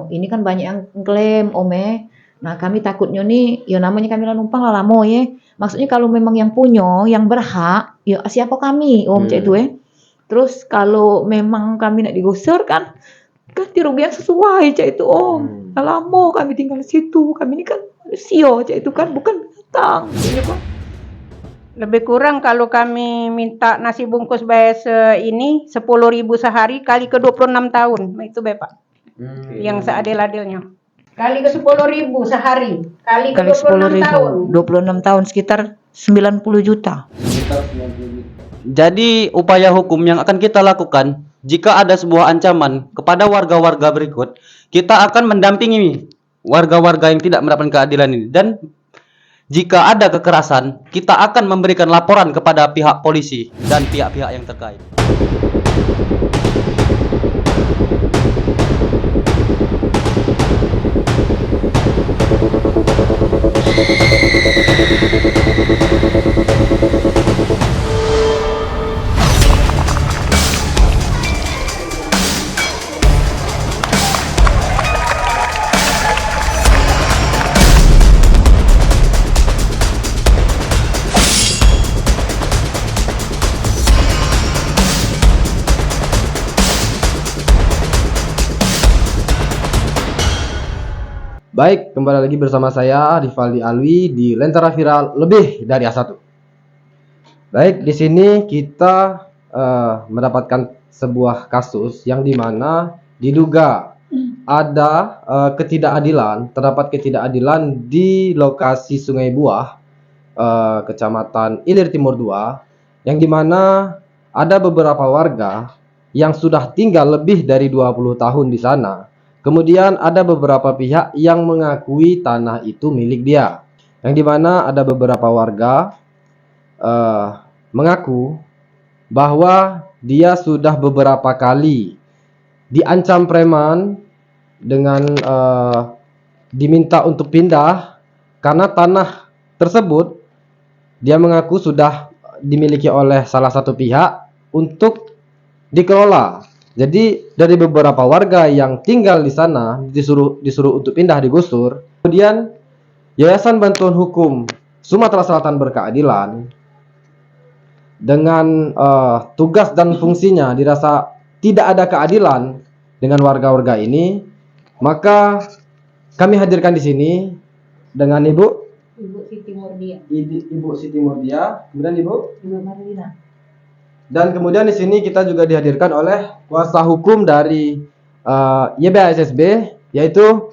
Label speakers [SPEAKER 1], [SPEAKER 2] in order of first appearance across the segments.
[SPEAKER 1] Ini kan banyak yang klaim Ome. Nah kami takutnya nih, ya namanya kami lah numpang lah lamo ya. Maksudnya kalau memang yang punya, yang berhak, ya siapa kami Om cak itu ya. Terus kalau memang kami nak digusur kan ganti rugi yang sesuai cak itu Om. Lama kami tinggal di situ, kami ini kan manusia cak itu kan bukan binatang. Ini kan.
[SPEAKER 2] Lebih kurang kalau kami minta nasi bungkus bayar ini 10.000 sehari kali ke 26 tahun. Itu Bapak. Yang seadil-adilnya. Kali ke 10.000 sehari. Kali ke 26 tahun.
[SPEAKER 1] 26 tahun sekitar 90 juta.
[SPEAKER 3] Jadi upaya hukum yang akan kita lakukan jika ada sebuah ancaman kepada warga-warga berikut, kita akan mendampingi warga-warga yang tidak mendapatkan keadilan ini, dan jika ada kekerasan, kita akan memberikan laporan kepada pihak polisi dan pihak-pihak yang terkait.
[SPEAKER 4] Baik, kembali lagi bersama saya Rivaldi Alwi di Lentera Viral Lebih dari A1. Baik, di sini kita mendapatkan sebuah kasus yang dimana diduga ada terdapat ketidakadilan di lokasi Sungai Buah, Kecamatan Ilir Timur 2, yang dimana ada beberapa warga yang sudah tinggal lebih dari 20 tahun di sana. Kemudian ada beberapa pihak yang mengakui tanah itu milik dia, yang dimana ada beberapa warga mengaku bahwa dia sudah beberapa kali diancam preman dengan diminta untuk pindah karena tanah tersebut dia mengaku sudah dimiliki oleh salah satu pihak untuk dikelola. Jadi dari beberapa warga yang tinggal di sana disuruh untuk pindah, digusur. Kemudian Yayasan Bantuan Hukum Sumatera Selatan Berkeadilan dengan tugas dan fungsinya dirasa tidak ada keadilan dengan warga-warga ini, maka kami hadirkan di sini dengan Ibu
[SPEAKER 2] Siti Murdia.
[SPEAKER 4] Ibu Siti Murdia, kemudian Ibu
[SPEAKER 1] Marlina.
[SPEAKER 4] Dan kemudian di sini kita juga dihadirkan oleh kuasa hukum dari YBASSB, yaitu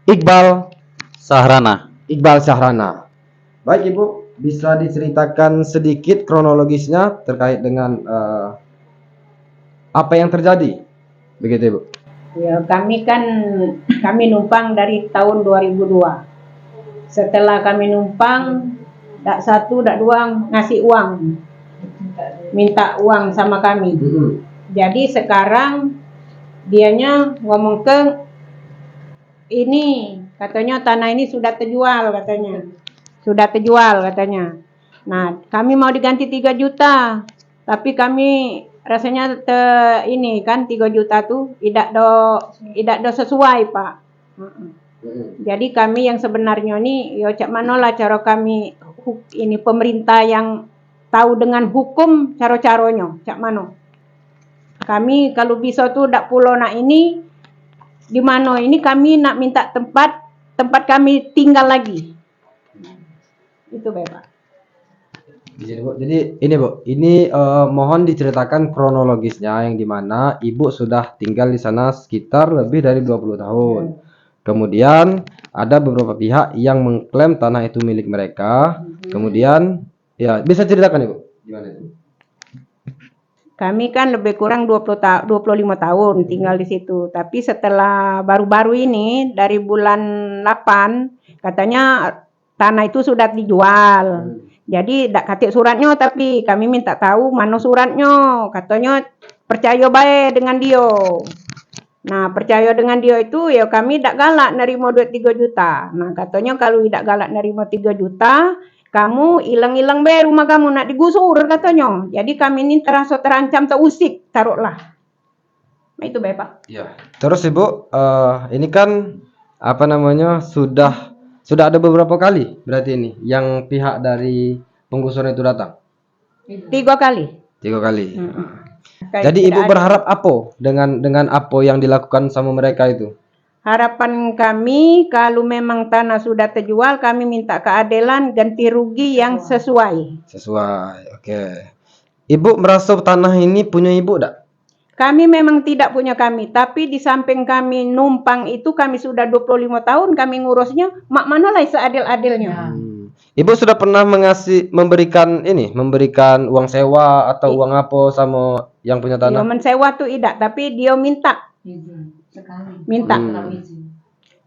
[SPEAKER 4] Iqbal Sahrana. Baik Ibu, bisa diceritakan sedikit kronologisnya terkait dengan apa yang terjadi, begitu Ibu?
[SPEAKER 2] Ya, kami numpang dari tahun 2002. Setelah kami numpang, tak satu, tak dua ngasih uang. Minta uang sama kami. Jadi sekarang dianya ngomong ke ini, katanya tanah ini sudah terjual katanya. Nah, kami mau diganti 3 juta. Tapi kami rasanya 3 juta tuh tidak do sesuai, Pak. Jadi kami yang sebenarnya nih, ya cak manolah cara kami ini pemerintah yang tahu dengan hukum caro-caronya cak mano. Kami kalau bisa tuh dak pulau nak ini di mana ini kami nak minta tempat kami tinggal lagi. Itu Bapak.
[SPEAKER 4] Jadi ini Bu, mohon diceritakan kronologisnya yang dimana Ibu sudah tinggal di sana sekitar lebih dari 20 tahun. Kemudian ada beberapa pihak yang mengklaim tanah itu milik mereka. Kemudian ya, bisa ceritakan Ibu gimana itu?
[SPEAKER 2] Kami kan lebih kurang 25 tahun tinggal di situ. Tapi setelah baru-baru ini dari bulan 8 katanya tanah itu sudah dijual. Jadi tak katik suratnya, tapi kami minta tahu mana suratnya. Katanya percaya baik dengan dia. Nah, percaya dengan dia itu ya kami tak galak nerima duit 3 juta. Nah, katanya kalau tidak galak nerima 3 juta, kamu hilang-hilang bayar rumah kamu nak digusur katanya. Jadi kami ini terasa terancam terusik taruhlah. Itu baik Pak.
[SPEAKER 4] Ya. Terus Ibu, ini kan apa namanya sudah ada beberapa kali berarti ini yang pihak dari penggusuran itu datang.
[SPEAKER 2] 3 kali.
[SPEAKER 4] 3 kali.
[SPEAKER 2] Kayak
[SPEAKER 4] Jadi
[SPEAKER 2] tidak
[SPEAKER 4] Ibu
[SPEAKER 2] ada.
[SPEAKER 4] berharap apa dengan apa yang dilakukan sama mereka itu?
[SPEAKER 2] Harapan kami kalau memang tanah sudah terjual, kami minta keadilan ganti rugi yang sesuai.
[SPEAKER 4] Sesuai. Oke. Ibu merasa tanah ini punya Ibu enggak?
[SPEAKER 2] Kami memang tidak punya kami, tapi di samping kami numpang itu kami sudah 25 tahun kami ngurusnya, mak mana lah seadil-adilnya.
[SPEAKER 4] Ibu sudah pernah memberikan uang sewa atau uang apa sama yang punya
[SPEAKER 2] Dia
[SPEAKER 4] tanah?
[SPEAKER 2] mensewa tuh tidak, tapi dia minta.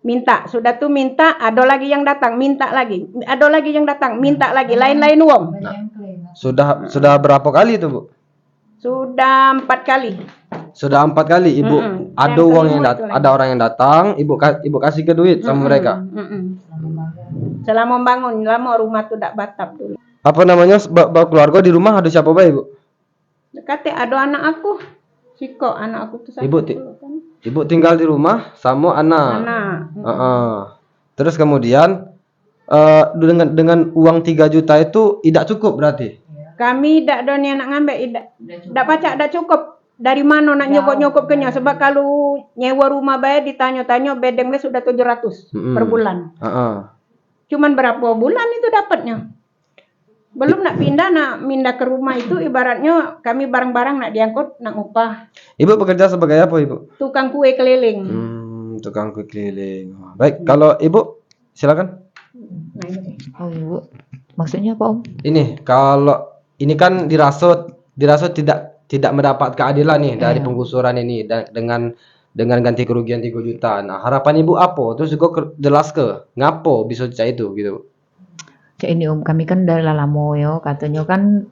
[SPEAKER 2] Minta, sudah tuh minta, ada lagi yang datang, minta lagi. Ada lagi yang datang, minta lagi, lain-lain uang.
[SPEAKER 4] Sudah berapa kali itu, Bu?
[SPEAKER 2] Sudah 4 kali.
[SPEAKER 4] Sudah 4 kali Ibu ada
[SPEAKER 2] Yang
[SPEAKER 4] uang
[SPEAKER 2] kelima
[SPEAKER 4] yang
[SPEAKER 2] itu lagi.
[SPEAKER 4] ada orang yang datang, Ibu kasih ke duit sama mereka.
[SPEAKER 2] Selama membangun, lama rumah tuh tak batap dulu.
[SPEAKER 4] Apa namanya keluarga di rumah ada siapa baik, Bu?
[SPEAKER 2] Kata ada anak aku. Siko, anak aku tuh
[SPEAKER 4] Ibu tinggal di rumah sama anak. Terus kemudian dengan uang 3 juta itu tidak cukup berarti.
[SPEAKER 2] Kami tak ada ni nak ngambil, tak pacak, tak cukup. Dari mana nak nyokop-nyokop kenya? Sebab kalau nyewa rumah bayar ditanya-tanya bedengnya sudah 700 per bulan. Cuman berapa bulan itu dapatnya? Belum nak pindah ke rumah itu ibaratnya kami barang-barang nak diangkut, nak upah.
[SPEAKER 4] Ibu bekerja sebagai apa, Ibu?
[SPEAKER 2] Tukang kue keliling.
[SPEAKER 4] Tukang kue keliling. Baik, kalau Ibu silakan.
[SPEAKER 1] Oh Ibu, maksudnya apa Om?
[SPEAKER 4] Ini kalau ini kan dirasut tidak mendapat keadilan nih dari penggusuran ini dengan ganti kerugian 3 juta. Nah, harapan Ibu apa? Terus juga jelas ke ngapo bisa cak itu gitu.
[SPEAKER 1] Cak ini Om, kami kan dari lama yo, katanya kan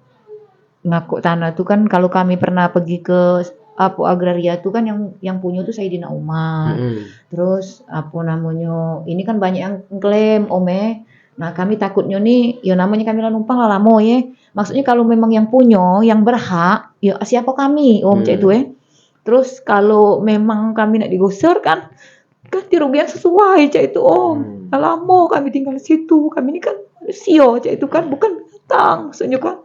[SPEAKER 1] ngaku tanah tuh kan kalau kami pernah pergi ke apa agraria tuh kan yang punya tuh Saidina Umar. Terus apa namanya? Ini kan banyak yang klaim Om. Nah, kami takutnya nih, ya namanya kami numpang lah lama ya. Maksudnya kalau memang yang punya, yang berhak, ya siapa kami, Om, cak itu Terus kalau memang kami nak digusur kan ganti rugi yang sesuai, cak itu Om. Lama kami tinggal di situ, kami ini kan sio, cak itu kan bukan binatang, maksudnya kan.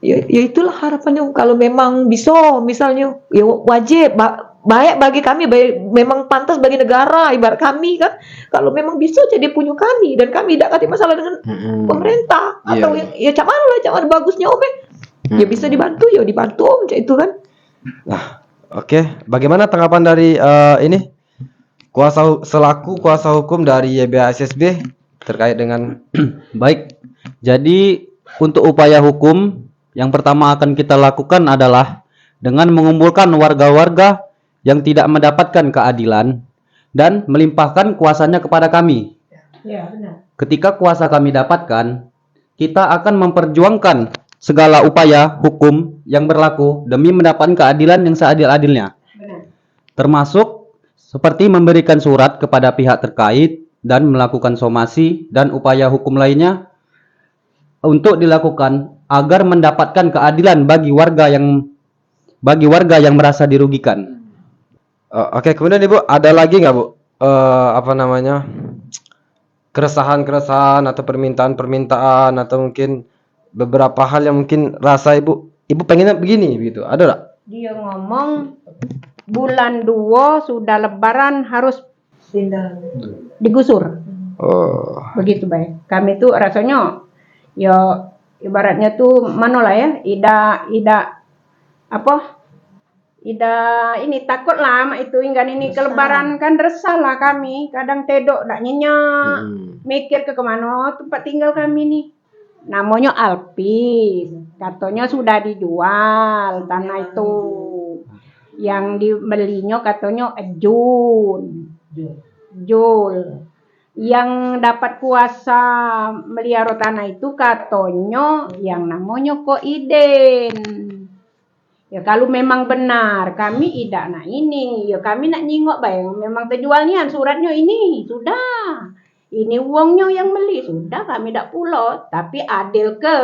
[SPEAKER 1] Ya itulah harapannya Om. Kalau memang bisa, misalnya, ya wajib, baik bagi kami, memang pantas bagi negara, ibarat kami kan. Kalau memang bisa jadi punya kami dan kami tidak ada masalah dengan pemerintah atau ya cak mana lah, cak mana bagusnya Om ya bisa dibantu ya dibantu Om, cak itu kan.
[SPEAKER 4] Nah, oke. Bagaimana tanggapan dari ini selaku kuasa hukum dari YBASSB terkait dengan
[SPEAKER 3] Baik. Jadi untuk upaya hukum yang pertama akan kita lakukan adalah dengan mengumpulkan warga-warga yang tidak mendapatkan keadilan dan melimpahkan kuasanya kepada kami.
[SPEAKER 2] Ya, benar.
[SPEAKER 3] Ketika kuasa kami dapatkan, kita akan memperjuangkan segala upaya hukum yang berlaku demi mendapatkan keadilan yang seadil-adilnya. Termasuk seperti memberikan surat kepada pihak terkait dan melakukan somasi dan upaya hukum lainnya untuk dilakukan agar mendapatkan keadilan bagi warga yang merasa dirugikan.
[SPEAKER 4] Oke, kemudian Ibu ada lagi nggak Bu apa namanya keresahan atau permintaan atau mungkin beberapa hal yang mungkin rasa Ibu pengennya begini gitu, ada nggak?
[SPEAKER 2] Dia ngomong bulan 2 sudah lebaran harus digusur. Begitu baik. Kami tuh rasanya ya ibaratnya tuh mana lah ya, Ida ini takut lah sama itu hingga ini kelebaran kan resah lah kami. Kadang tedok tak nyenyak. Mikir ke kemana tempat tinggal kami nih. Namanya Alpis. Katanya sudah dijual tanah itu. Yang dibelinya katanya Jul. Yang dapat kuasa melihara tanah itu katanya yang namanya Koiden. Ya kalau memang benar kami tidak nak ini, ya kami nak nyingok bayang memang terjualnya suratnya ini sudah. Ini uangnya yang beli sudah kami tak pulau, tapi adil ke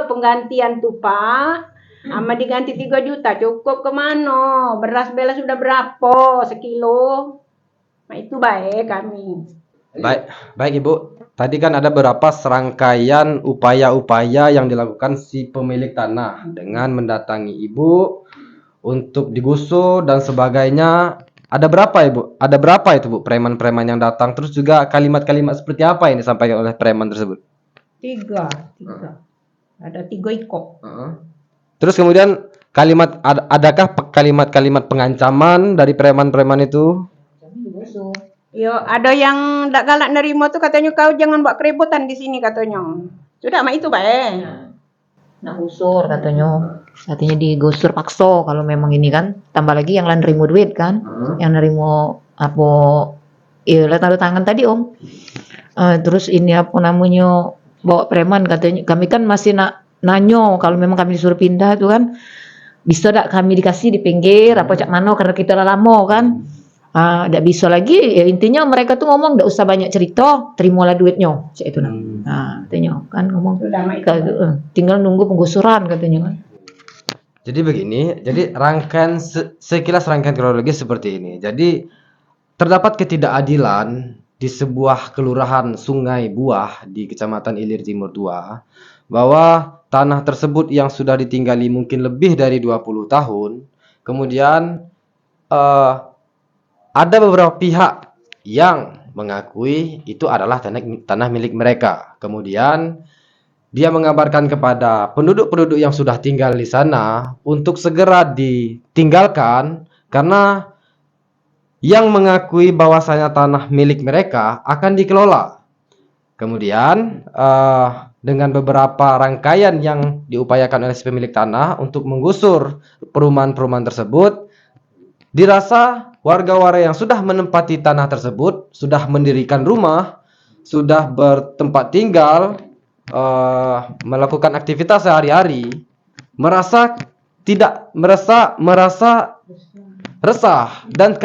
[SPEAKER 2] penggantian tu Pak. Ama diganti 3 juta cukup kemana? Beras bela sudah berapa sekilo? Nah itu baik kami.
[SPEAKER 4] Baik, baik Ibu. Tadi kan ada beberapa serangkaian upaya-upaya yang dilakukan si pemilik tanah dengan mendatangi Ibu untuk digusur dan sebagainya. Ada berapa Ibu? Ada berapa itu Bu preman-preman yang datang? Terus juga kalimat-kalimat seperti apa yang disampaikan oleh preman tersebut?
[SPEAKER 2] 3. Ada 3 ikut.
[SPEAKER 4] Terus kemudian adakah kalimat-kalimat pengancaman dari preman-preman itu?
[SPEAKER 2] Yo, ada yang tak galak nerima tuh katanya kau jangan buat keributan di sini katanya. Sudah mak itu baik.
[SPEAKER 1] Nak gusur katanya. Katanya digusur paksa kalau memang ini kan. Tambah lagi yang nerimo duit kan. Yang nerimo apa tanda tangan tadi Om. Terus ini apa namanya bawa preman katanya. Kami kan masih nanyo kalau memang kami disuruh pindah tuh kan. Bisa tak kami dikasih di pinggir apa cak mano karena kita lama kan. Nggak bisa lagi ya intinya mereka tuh ngomong nggak usah banyak cerita, terimalah duitnya cak itu katanya kan ngomong
[SPEAKER 2] Sudah mak itu.
[SPEAKER 1] tinggal nunggu penggusuran katanya.
[SPEAKER 4] Jadi begini, jadi sekilas rangkaian kronologis seperti ini. Jadi terdapat ketidakadilan di sebuah kelurahan Sungai Buah di Kecamatan Ilir Timur 2 bahwa tanah tersebut yang sudah ditinggali mungkin lebih dari 20 tahun, kemudian ada beberapa pihak yang mengakui itu adalah tanah milik mereka. Kemudian dia mengabarkan kepada penduduk-penduduk yang sudah tinggal di sana untuk segera ditinggalkan karena yang mengakui bahwasanya tanah milik mereka akan dikelola. Kemudian dengan beberapa rangkaian yang diupayakan oleh si pemilik tanah untuk menggusur perumahan-perumahan tersebut, dirasa warga-warga yang sudah menempati tanah tersebut, sudah mendirikan rumah, sudah bertempat tinggal, melakukan aktivitas sehari-hari, merasa resah dan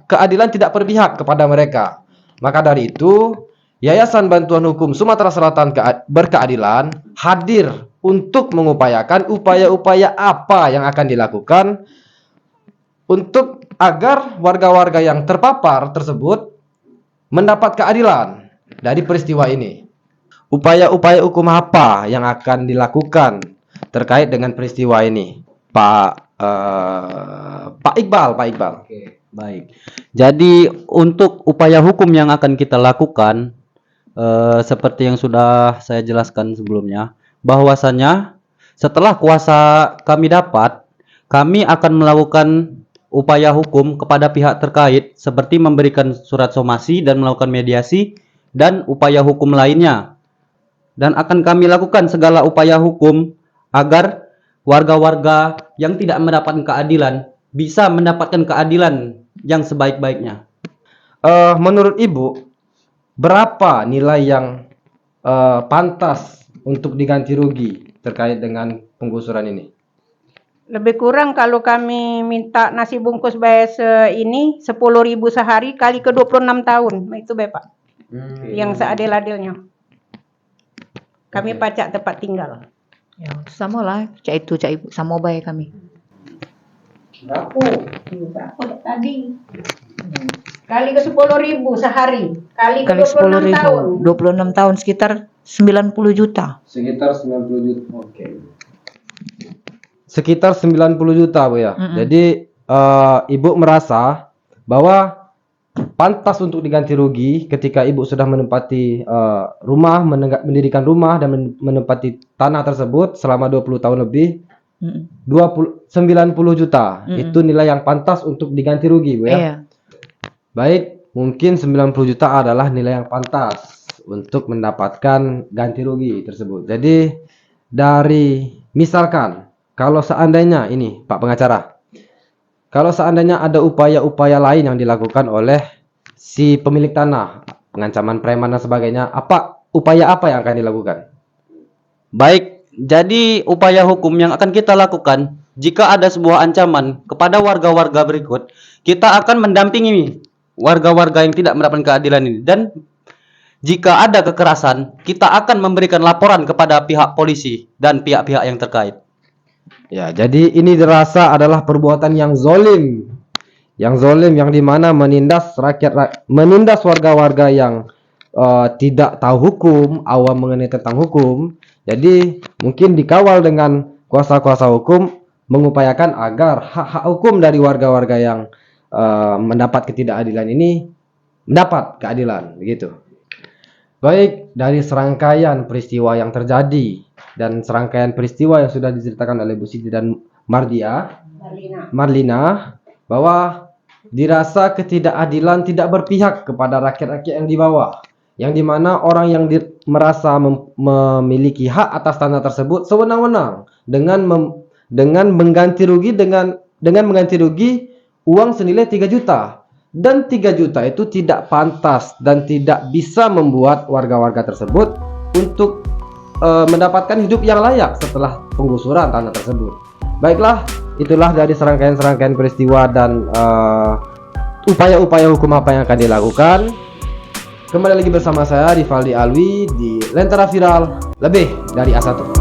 [SPEAKER 4] keadilan tidak berpihak kepada mereka. Maka dari itu, Yayasan Bantuan Hukum Sumatera Selatan Berkeadilan hadir untuk mengupayakan upaya-upaya apa yang akan dilakukan untuk agar warga-warga yang terpapar tersebut mendapat keadilan dari peristiwa ini. Upaya-upaya hukum apa yang akan dilakukan terkait dengan peristiwa ini, Pak Iqbal?
[SPEAKER 3] Oke, baik. Jadi untuk upaya hukum yang akan kita lakukan, seperti yang sudah saya jelaskan sebelumnya, bahwasanya setelah kuasa kami dapat, kami akan melakukan upaya hukum kepada pihak terkait seperti memberikan surat somasi dan melakukan mediasi dan upaya hukum lainnya. Dan akan kami lakukan segala upaya hukum agar warga-warga yang tidak mendapatkan keadilan bisa mendapatkan keadilan yang sebaik-baiknya.
[SPEAKER 4] Menurut Ibu, berapa nilai yang pantas untuk diganti rugi terkait dengan penggusuran ini?
[SPEAKER 2] Lebih kurang kalau kami minta nasi bungkus bayar ini 10.000 sehari kali ke 26 tahun. Itu Bapak. Yang seadil-adilnya. Kami pajak tempat tinggal.
[SPEAKER 1] Ya, sama lah, cak itu, cak ibu, sama baik kami.
[SPEAKER 2] Berapa tadi? Kali ke 10.000 sehari. Kali ke
[SPEAKER 1] Kali
[SPEAKER 2] 26 tahun.
[SPEAKER 1] 26 tahun sekitar 90 juta.
[SPEAKER 4] Sekitar 90 juta. Oke. Sekitar 90 juta, Bu ya. Jadi Ibu merasa bahwa pantas untuk diganti rugi ketika Ibu sudah menempati rumah, mendirikan rumah dan menempati tanah tersebut selama 20 tahun lebih. 90 juta. Itu nilai yang pantas untuk diganti rugi, Bu ya.
[SPEAKER 1] Iya.
[SPEAKER 4] Baik, mungkin 90 juta adalah nilai yang pantas untuk mendapatkan ganti rugi tersebut. Jadi dari misalkan kalau seandainya ini Pak pengacara, kalau seandainya ada upaya-upaya lain yang dilakukan oleh si pemilik tanah, pengancaman preman dan sebagainya, upaya apa yang akan dilakukan?
[SPEAKER 3] Baik, jadi upaya hukum yang akan kita lakukan jika ada sebuah ancaman kepada warga-warga berikut, kita akan mendampingi warga-warga yang tidak mendapatkan keadilan ini. Dan jika ada kekerasan, kita akan memberikan laporan kepada pihak polisi dan pihak-pihak yang terkait.
[SPEAKER 4] Ya, jadi ini dirasa adalah perbuatan yang zolim. Yang zolim yang dimana menindas menindas warga-warga yang tidak tahu hukum, awam mengenai tentang hukum. Jadi mungkin dikawal dengan kuasa-kuasa hukum mengupayakan agar hak-hak hukum dari warga-warga yang mendapat ketidakadilan ini mendapat keadilan, begitu. Baik, dari serangkaian peristiwa yang terjadi dan serangkaian peristiwa yang sudah diceritakan oleh Bu Siti dan Marlina, bahwa dirasa ketidakadilan tidak berpihak kepada rakyat-rakyat yang di bawah, yang dimana orang yang merasa memiliki hak atas tanah tersebut sewenang-wenang dengan mengganti rugi dengan mengganti rugi uang senilai 3 juta. Dan 3 juta itu tidak pantas dan tidak bisa membuat warga-warga tersebut untuk mendapatkan hidup yang layak setelah penggusuran tanah tersebut. Baiklah, itulah dari serangkaian peristiwa dan upaya-upaya hukum apa yang akan dilakukan. Kembali lagi bersama saya Rivaldi Alwi di Lentera Viral Lebih dari A1.